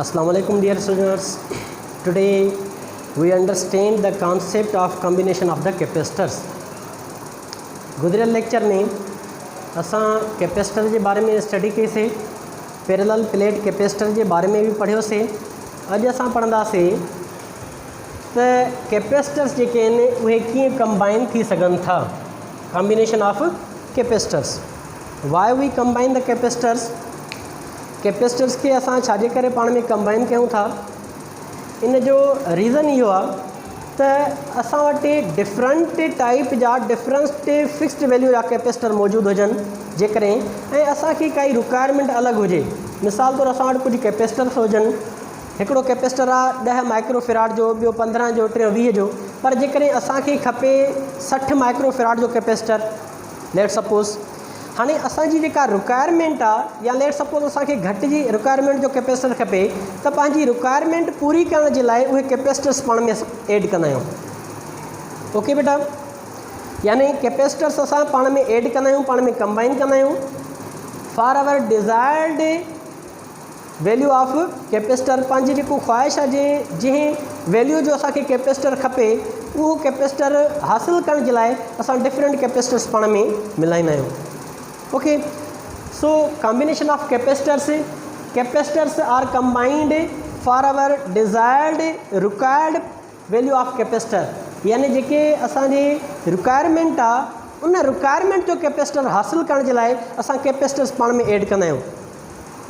Assalamu alaikum dear students. Today we understand the concept of combination of the capacitors. गुज़िरियल lecture में असां capacitor के बारे में स्टडी कईसीं, पैरेलल प्लेट कैपेसिटर के बारे में भी पढ़ियोसीं। अॼु असां पढ़ंदासीं त कैपेसिटर्स जेके आहिनि उहे कीअं कंबाइन थी सघनि था। Combination of capacitors. Why we combine the capacitors. Capacitors के असां छाजे करे पाण में कंबाइन कयूं था, इन जो रीज़न इहो आहे त असां वटि डिफरेंट टाइप जा डिफरेंट फिक्स्ड वैल्यू जा कैपेसिटर मौजूदु हुजनि, जेकॾहिं ऐं असांखे काई रिक्वायरमेंट अलॻि हुजे। मिसाल तौरु असां वटि कुझु कैपेसिटर्स हुजनि, हिकिड़ो कैपेसिटर आहे 10 माइक्रोफेराड जो, ॿियो 15 जो, टियों 20 जो, पर जेकॾहिं असांखे खपे 60 माइक्रोफेराड जो कैपेसिटर, लेट सपोज़ हाणे असांजी जेका रिक्वायरमेंट आहे, या लेट सपोज़ असांखे घटि जी रिक्वायरमेंट जो कैपेसिटर खपे, त पंहिंजी रिक्वायरमेंट पूरी करण जे लाइ उहे कैपेसिटर्स पाण में ऐड कंदा आहियूं। ओके बेटा, यानी कैपेसिटर्स असां पाण में ऐड कंदा आहियूं, पाण में कंबाइन कंदा आहियूं for our desired value of capacitor. पंहिंजी जेको ख़्वाहिश आहे जंहिं वैल्यू जो असांखे कैपेसिटर खपे, उहो कैपेसिटर हासिलु करण जे लाइ असां डिफरेंट कैपेसिटर्स पाण में मिलाईंदा आहियूं। Okay, so combination of capacitors are combined for our desired required value of capacitor। यानी जेके असांजे रिक्वायरमेंट आहे, उन रिक्वायरमेंट जो कैपेसिटर हासिलु करण जे लाइ असां कैपेसिटर्स पाण में ऐड कंदा आहियूं।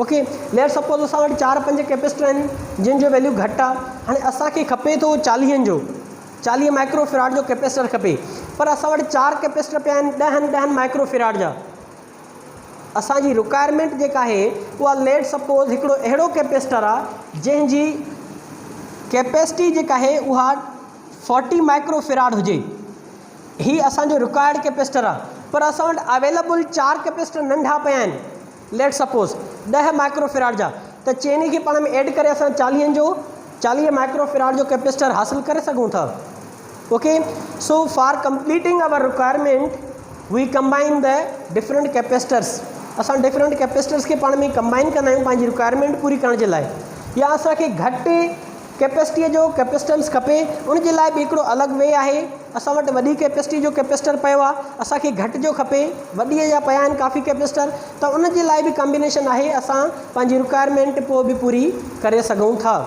ओके, लेट सपोज़ असां वटि 4-5 कैपेसिटर आहिनि जिन जो वैल्यू घटि आहे। हाणे असांखे खपे थो 40 माइक्रोफेराड जो कैपेसिटर खपे, पर असां वटि 4 कैपेसिटर पिया आहिनि 10 माइक्रोफेराड जा। असांजी रिक्वायरमेंट जेका आहे उहा लेट सपोज़ हिकिड़ो अहिड़ो कैपेसिटर आहे जंहिंजी कैपेसिटी जेका आहे उहा 40 माइक्रोफेराड हुजे। ही असांजो रिक्वायर्ड कैपेसिटर आहे, पर असां वटि अवेलेबल 4 कैपेसिटर नंढा पिया आहिनि, लेट सपोज़ 10 माइक्रोफेराड जा। त चइनी खे पाण में ऐड करे असां 40 माइक्रोफेराड जो कैपेसिटर हासिलु करे सघूं था। Okay, so for completing our requirement we combine the different capacitors. असां डिफरेंट कैपेसिटर्स के पाण में कंबाइन कंदा आहियूं पंहिंजी रिक्वायरमेंट पूरी करण जे लाइ। या असांखे घटि कैपेसिटीअ जो कैपेसिटेंस खपे, उन जे लाइ बि हिकिड़ो अलॻि वे आहे। असां वटि वॾी कैपेसिटी जो कैपेसिटर पियो आहे, असांखे घटि जो खपे, वॾीअ जा पिया आहिनि काफ़ी कैपेसिटर, त उन जे लाइ बि कॉम्बिनेशन आहे, असां पंहिंजी रिक्वायरमेंट पोइ बि पूरी करे सघूं था।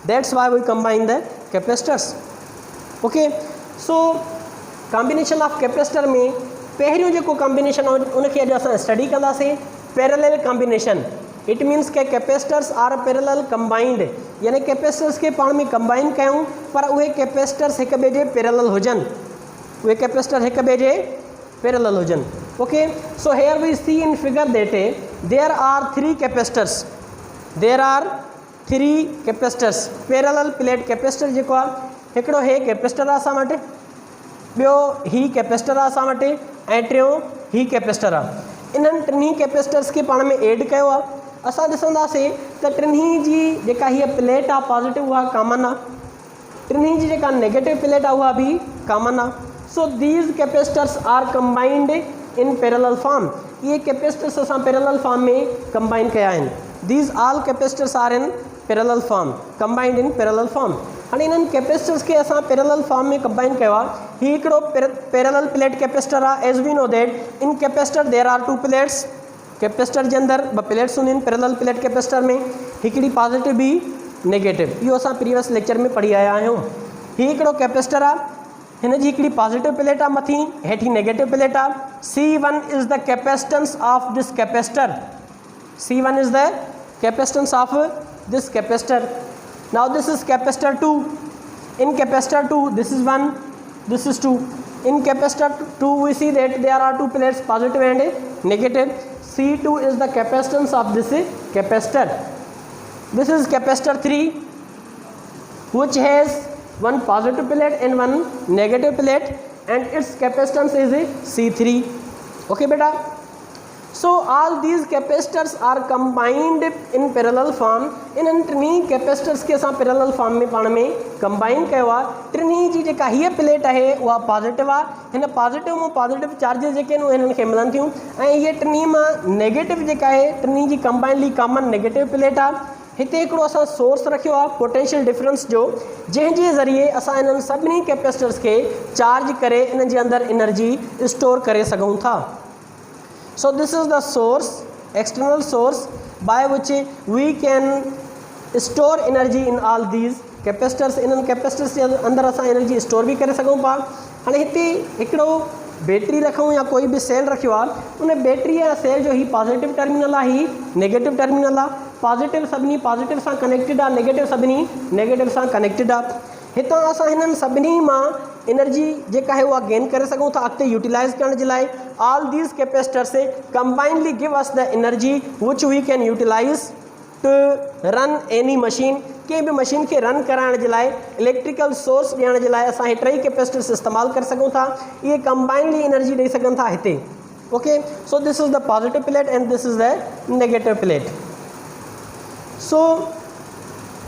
That's why we combine the capacitors. Okay, so combination of capacitor में पहिरियों जेको कॉम्बिनेशन आहे उनखे अॼु असां स्टडी कंदासीं, पैरेलल कॉम्बिनेशन। इट मीन्स के कैपेसिटर्स आर पैरेलल कंबाइंड, यानी कैपेसिटर्स के पाण में कंबाइन कयूं, पर उहे कैपेसिटर्स हिक ॿिए जे पैरेलल हुजनि, उहे कैपेसिटर हिक ॿिए जे पैरेलल हुजनि। Okay, so here we see in figure that there are 3 capacitors. There are 3 capacitors. Parallel plate capacitor जेको आहे, हिकिड़ो हे कैपेसिटर आहे असां वटि, ॿियो ही कैपेसिटर आहे असां वटि, ऐं टियों ही कैपेसिटर आहे। इन्हनि टिनी कैपेसिटर्स खे पाण में ऐड कयो आहे। असां ॾिसंदासीं त टिनी जी जेका हीअ प्लेट आहे पॉज़िटिव, उहा कॉमन आहे, टिनी जी जेका नेगेटिव प्लेट आहे उहा बि कॉमन आहे। So these capacitors are combined in parallel form. इहे कैपेसिटर्स असां पैरेलल फॉर्म में कंबाइन कया आहिनि। These all capacitors are in parallel form, combined in parallel form. हाणे इन्हनि कैपेसिटर्स के असां पैरेलल फॉर्म में कंबाइन कयो आहे। ही हिकिड़ो पैरेलल प्लेट कैपेसिटर आहे। As we know that in capacitor there are 2 plates. Capacitor जे अंदरि 2 प्लेट्स हूंदियूं आहिनि पैरेलल प्लेट कैपेसिटर में, हिकिड़ी पॉज़िटिव बि नेगेटिव। इहो असां प्रीवियस लेक्चर में पढ़ी आया आहियूं। ही हिकिड़ो कैपेसिटर आहे, हिन जी हिकिड़ी पॉज़िटिव प्लेट आहे मथीं, हेठीं नेगेटिव प्लेट आहे। C1 is the capacitance of this capacitor. C1 is the capacitance of this capacitor. Now this is capacitor 2. In capacitor 2 this is 1, this is 2. In capacitor 2 we see that there are 2 plates, positive and negative. C2 is the capacitance of this capacitor. This is capacitor 3, which has 1 positive plate and 1 negative plate, and its capacitance is C3. Okay beta, so all these capacitors are combined in parallel form. In टिनी capacitors के असां parallel form में पाण में combine कयो आहे। टिनी जी जेका हीअ plate आहे उहा पॉज़िटिव आहे, हिन पॉज़िटिव मां पॉज़िटिव चार्जिस जेके आहिनि उहे हिननि खे मिलनि थियूं, ऐं हीअ टिनी मां नेगेटिव जेका आहे, टिनी जी कंबाइनली कॉमन नेगेटिव प्लेट आहे। हिते हिकिड़ो असां सोर्स रखियो आहे पोटेंशियल डिफरेंस जो, जंहिंजे ज़रिए असां इन्हनि सभिनी कैपेसिटर्स खे चार्ज करे इन जे अंदरि एनर्जी स्टोर करे सघूं था। So this is the source, external source by which we can store energy in all these capacitors. इन्हनि कैपेसिटर्स जे अंदरि असां एनर्जी स्टोर बि करे सघूं पिया। हाणे हिते हिकिड़ो बैटरी रखूं या कोई भी सेल रखियो आहे, उन बैटरी या सेल जो ही पॉजिटिव टर्मिनल आहे, ही नेगेटिव टर्मिनल आहे। पॉजिटिव सभिनी पॉजिटिव सां कनेक्टेड आहे, नेगेटिव सभिनी नेगेटिव सां कनेक्टेड आहे। हितां असां हिननि सभिनी मां एनर्जी जेका आहे उहा गेन करे सघूं था अॻिते यूटिलाइज़ करण जे लाइ। All these capacitors combinely give us the energy which we can utilise to run any machine. कंहिं बि मशीन खे रन कराइण जे लाइ, इलेक्ट्रिकल सोर्स ॾियण जे लाइ असां हे टई कैपेसिटर्स इस्तेमालु करे सघूं था। इहे कंबाइनली एनर्जी ॾेई सघनि था हिते। Okay, so this is the positive plate and this is the negative plate. So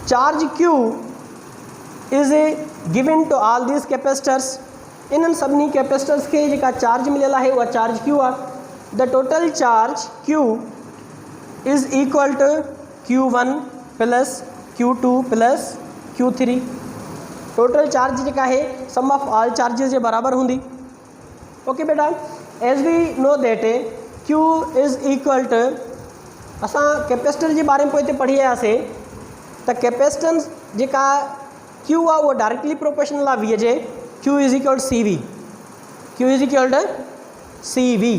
charge Q is given to all these capacitors. इन्हनि सभिनी कैपेसिटर्स खे जेका चार्ज मिलियल आहे उहा चार्ज Q आहे। The total charge Q is equal to Q1 plus Q2 plus Q3। Total charge जेका है सम ऑफ ऑल चार्जेस जे बराबर हूंदी। ओके बेटा, as we know that Q is equal to, असां कैपेसिटर जे बारे में पोइ हिते पढ़ी आयासीं त कैपेसिटेंस जेका Q आहे उहा डायरेक्टली प्रोपोर्शनल आहे V जे। Q is equal to CV। Q is equal to CV।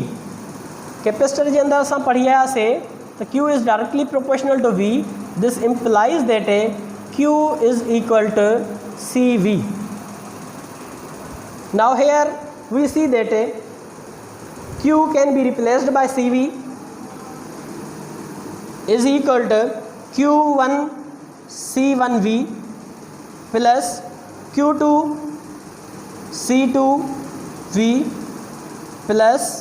Capacitor जे अंदरि असां पढ़ी आयासीं त Q is directly proportional to V। This implies that Q is equal to CV. Now here we see that Q can be replaced by CV is equal to Q1 C1V plus Q2 C2V plus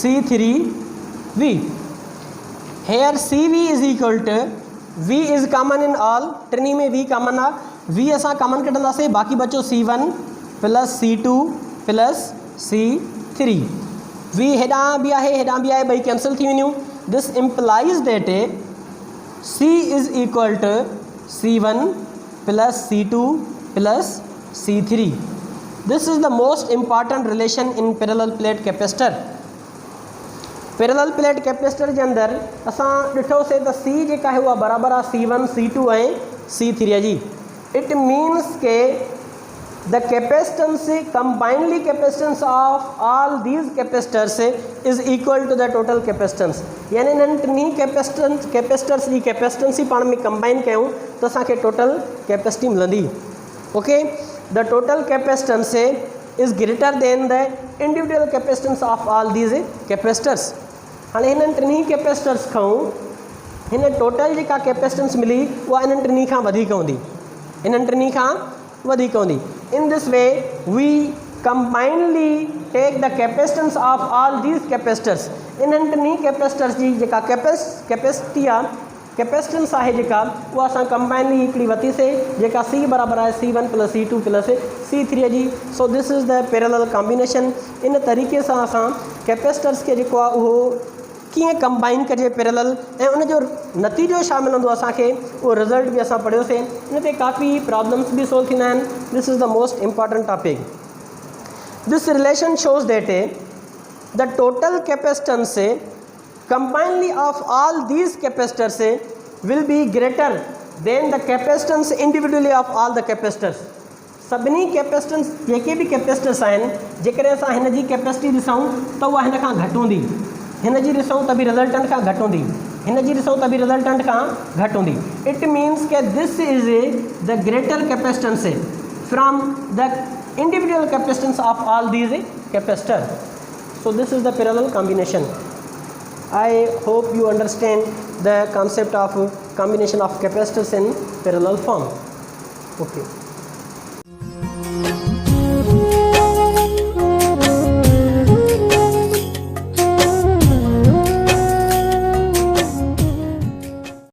C3V. Here CV is equal to, V is common in all, टिनी में V common आहे। V असां common कढंदासीं, बाक़ी बचो C1 plus C2 plus C3। V हेॾां बि आहे, हेॾां बि आहे, ॿई कैंसिल थी वञूं। This implies that C is equal to C1 plus C2 plus C3। This is the most important relation in parallel plate capacitor. Parallel plate capacitor जे अंदरि असां ॾिठोसीं त C जेका आहे उहा बराबरि आहे C1 C2 ऐं C3 जी। इट मीन्स के the capacitance combinely capacitance of all these capacitors is equal to the total capacitance. यानी इन्हनि टिनी कैपेसिटर्स जी कैपेसिटेंस पाण में कंबाइन कयूं त असांखे टोटल कैपेसिटी मिलंदी। Okay, the total capacitance is greater than the individual capacitance of all these capacitors. हाणे हिननि टिनी कैपेसिटर्स खां हिन टोटल जेका कैपेसिटेंस मिली उहा इन्हनि टिनी खां वधीक हूंदी, इन्हनि टिनी खां वधीक हूंदी। In this way we combinely take the capacitance of all these capacitors. इन्हनि टिनी कैपेसिटर्स जी जेका कैपेसिटी आहे, कैपेसिटेंस आहे जेका, उहा असां कंबाइनली हिकिड़ी वरितीसीं जेका C बराबरि आहे C1 plus C2 plus C3 जी। So this is the parallel combination. इन तरीक़े सां असां कैपेसिटर्स खे जेको आहे उहो कीअं कंबाइन कजे पैरेलल, ऐं उनजो नतीजो छा मिलंदो असांखे, उहो रिज़ल्ट बि असां पढ़ियोसीं। इन ते काफ़ी प्रॉब्लम्स बि सोल्व थींदा आहिनि। This is the most important topic. This relation shows that the total capacitance combinedly of all these capacitors will be greater than the capacitance individually of all the capacitors। सभिनी capacitance जेके भी capacitors आहिनि, जेकॾहिं असां हिन जी capacity ॾिसूं त उहा हिन खां घटि हूंदी, हिन जी ॾिसूं त बि रिज़ल्टेंट खां घटि हूंदी, हिन जी ॾिसूं त बि रिज़ल्टेंट खां घटि हूंदी। इट मीन्स के this is the greater capacitance from the individual capacitance of all these capacitor. So this is the parallel combination. I hope you understand the concept of combination of capacitors in parallel form. Okay.